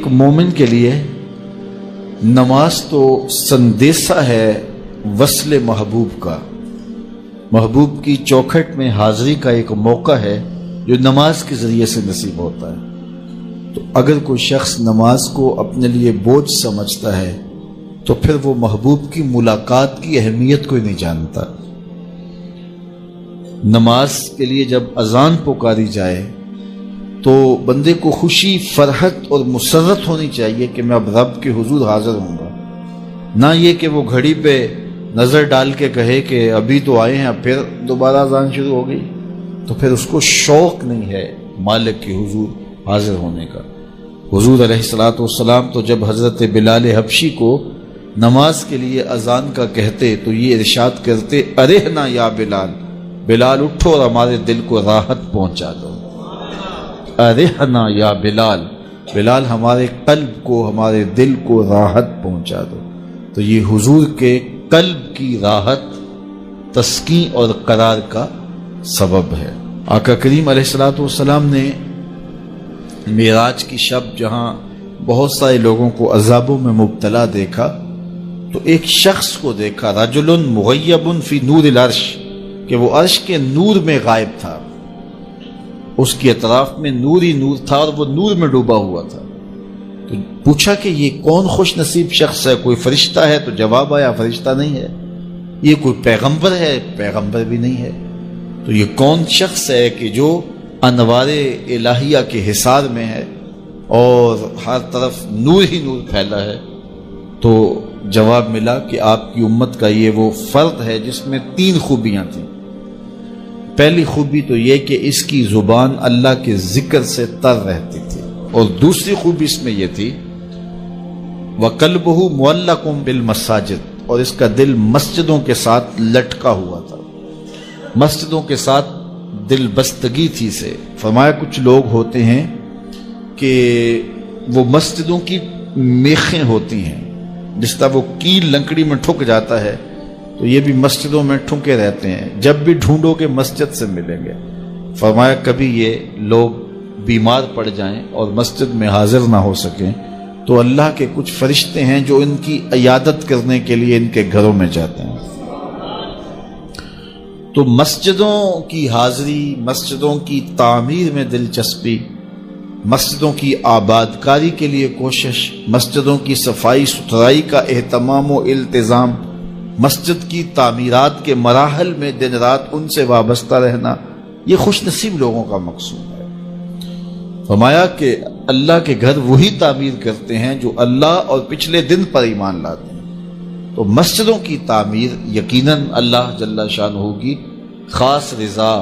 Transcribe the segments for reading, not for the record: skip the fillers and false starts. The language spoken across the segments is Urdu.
ایک مومن کے لیے نماز تو سندیسہ ہے وصل محبوب کا، محبوب کی چوکھٹ میں حاضری کا ایک موقع ہے جو نماز کے ذریعے سے نصیب ہوتا ہے۔ تو اگر کوئی شخص نماز کو اپنے لیے بوجھ سمجھتا ہے تو پھر وہ محبوب کی ملاقات کی اہمیت کو ہی نہیں جانتا۔ نماز کے لیے جب اذان پکاری جائے تو بندے کو خوشی، فرحت اور مسرت ہونی چاہیے کہ میں اب رب کے حضور حاضر ہوں گا، نہ یہ کہ وہ گھڑی پہ نظر ڈال کے کہے کہ ابھی تو آئے ہیں اب پھر دوبارہ اذان شروع ہو گئی، تو پھر اس کو شوق نہیں ہے مالک کے حضور حاضر ہونے کا۔ حضور علیہ الصلوۃ والسلام تو جب حضرت بلال حبشی کو نماز کے لیے اذان کا کہتے تو یہ ارشاد کرتے، ارحنا یا بلال، بلال اٹھو اور ہمارے دل کو راحت پہنچا دو۔ ارحنا یا بلال، بلال ہمارے قلب کو، ہمارے دل کو راحت پہنچا دو۔ تو یہ حضور کے قلب کی راحت، تسکین اور قرار کا سبب ہے۔ آقا کریم علیہ الصلوۃ والسلام نے معراج کی شب جہاں بہت سارے لوگوں کو عذابوں میں مبتلا دیکھا تو ایک شخص کو دیکھا، رجل مغیب فی نور العرش، کہ وہ عرش کے نور میں غائب تھا، اس کے اطراف میں نور ہی نور تھا اور وہ نور میں ڈوبا ہوا تھا۔ تو پوچھا کہ یہ کون خوش نصیب شخص ہے، کوئی فرشتہ ہے؟ تو جواب آیا فرشتہ نہیں ہے۔ یہ کوئی پیغمبر ہے؟ پیغمبر بھی نہیں ہے۔ تو یہ کون شخص ہے کہ جو انوار الہیہ کے حصار میں ہے اور ہر طرف نور ہی نور پھیلا ہے؟ تو جواب ملا کہ آپ کی امت کا یہ وہ فرد ہے جس میں 3 خوبیاں تھیں۔ پہلی خوبی تو یہ کہ اس کی زبان اللہ کے ذکر سے تر رہتی تھی، اور دوسری خوبی اس میں یہ تھی وَقَلْبُهُ مُعَلَّقٌ بِالْمَسَاجِدِ، اور اس کا دل مسجدوں کے ساتھ لٹکا ہوا تھا، مسجدوں کے ساتھ دل بستگی تھی سے۔ فرمایا کچھ لوگ ہوتے ہیں کہ وہ مسجدوں کی میخیں ہوتی ہیں، جس طرح وہ کیل لکڑی میں ٹھک جاتا ہے تو یہ بھی مسجدوں میں ٹھکے رہتے ہیں، جب بھی ڈھونڈو گے مسجد سے ملیں گے۔ فرمایا کبھی یہ لوگ بیمار پڑ جائیں اور مسجد میں حاضر نہ ہو سکیں تو اللہ کے کچھ فرشتے ہیں جو ان کی عیادت کرنے کے لیے ان کے گھروں میں جاتے ہیں۔ تو مسجدوں کی حاضری، مسجدوں کی تعمیر میں دلچسپی، مسجدوں کی آباد کاری کے لیے کوشش، مسجدوں کی صفائی ستھرائی کا اہتمام و التزام، مسجد کی تعمیرات کے مراحل میں دن رات ان سے وابستہ رہنا، یہ خوش نصیب لوگوں کا مقصود ہے۔ فرمایا کہ اللہ کے گھر وہی تعمیر کرتے ہیں جو اللہ اور پچھلے دن پر ایمان لاتے ہیں۔ تو مسجدوں کی تعمیر یقیناً اللہ جل شانہ کی خاص رضا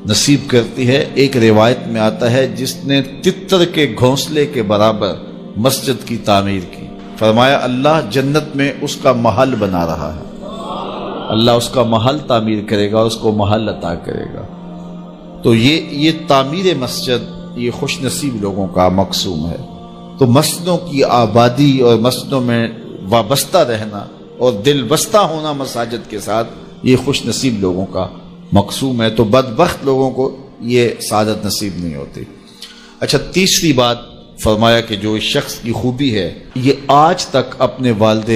نصیب کرتی ہے۔ ایک روایت میں آتا ہے جس نے تتر کے گھونسلے کے برابر مسجد کی تعمیر کی، فرمایا اللہ جنت میں اس کا محل بنا رہا ہے، اللہ اس کا محل تعمیر کرے گا، اس کو محل عطا کرے گا۔ تو یہ تعمیر مسجد یہ خوش نصیب لوگوں کا مقصود ہے۔ تو مسجدوں کی آبادی اور مسجدوں میں وابستہ رہنا اور دل بستہ ہونا مساجد کے ساتھ، یہ خوش نصیب لوگوں کا مقصود ہے۔ تو بدبخت لوگوں کو یہ سعادت نصیب نہیں ہوتی۔ اچھا، تیسری بات فرمایا کہ جو اس شخص کی خوبی ہے یہ آج تک اپنے والد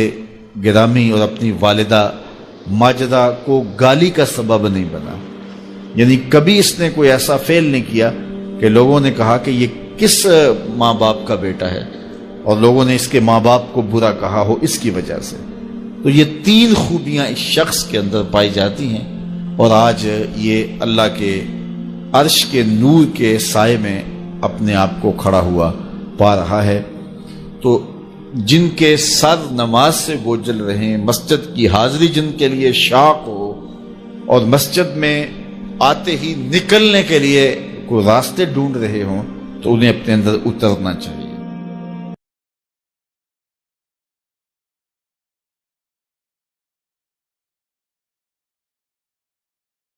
گرامی اور اپنی والدہ ماجدہ کو گالی کا سبب نہیں بنا، یعنی کبھی اس نے کوئی ایسا فعل نہیں کیا کہ لوگوں نے کہا کہ یہ کس ماں باپ کا بیٹا ہے اور لوگوں نے اس کے ماں باپ کو برا کہا ہو اس کی وجہ سے۔ تو یہ 3 خوبیاں اس شخص کے اندر پائی جاتی ہیں، اور آج یہ اللہ کے عرش کے نور کے سائے میں اپنے آپ کو کھڑا ہوا پا رہا ہے۔ تو جن کے سر نماز سے بوجھل رہیں، مسجد کی حاضری جن کے لیے شوق ہو اور مسجد میں آتے ہی نکلنے کے لیے کوئی راستے ڈھونڈ رہے ہوں، تو انہیں اپنے اندر اترنا چاہیے۔